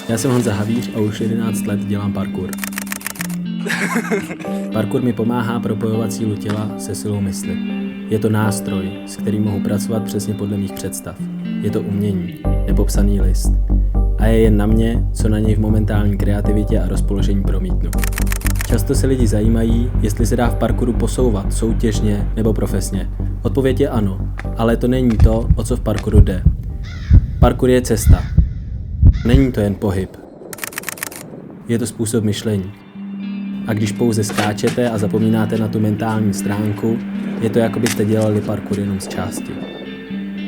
Já jsem Honza Havíř a už 11 let dělám parkour. Parkour mi pomáhá propojovat sílu těla se silou mysli. Je to nástroj, s kterým mohu pracovat přesně podle mých představ. Je to umění, nepopsaný list. A je jen na mě, co na něj v momentální kreativitě a rozpoložení promítnu. Často se lidi zajímají, jestli se dá v parkouru posouvat soutěžně nebo profesně. Odpověď je ano, ale to není to, o co v parkouru jde. Parkour je cesta. Není to jen pohyb. Je to způsob myšlení. A když pouze skáčete a zapomínáte na tu mentální stránku, je to, jako byste dělali parkour jenom z části.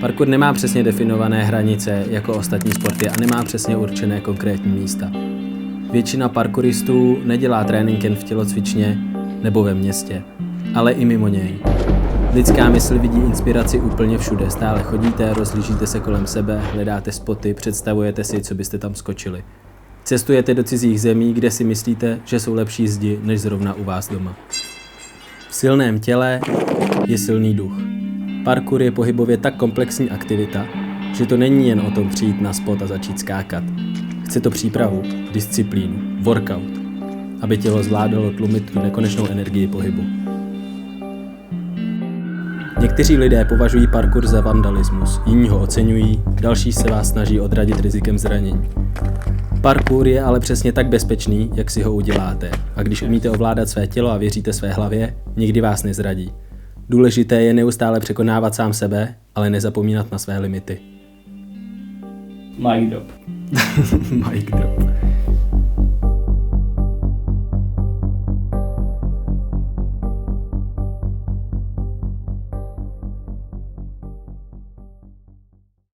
Parkour nemá přesně definované hranice jako ostatní sporty a nemá přesně určené konkrétní místa. Většina parkouristů nedělá trénink jen v tělocvičně nebo ve městě, ale i mimo něj. Lidská mysl vidí inspiraci úplně všude, stále chodíte, rozhlížíte se kolem sebe, hledáte spoty, představujete si, co byste tam skočili. Cestujete do cizích zemí, kde si myslíte, že jsou lepší zdi, než zrovna u vás doma. V silném těle je silný duch. Parkour je pohybově tak komplexní aktivita, že to není jen o tom přijít na spot a začít skákat. Chce to přípravu, disciplínu, workout, aby tělo zvládalo tlumit tu nekonečnou energii pohybu. Někteří lidé považují parkour za vandalismus, jiní ho oceňují, další se vás snaží odradit rizikem zranění. Parkour je ale přesně tak bezpečný, jak si ho uděláte. A když umíte ovládat své tělo a věříte své hlavě, nikdy vás nezradí. Důležité je neustále překonávat sám sebe, ale nezapomínat na své limity. Mic drop. Mic drop.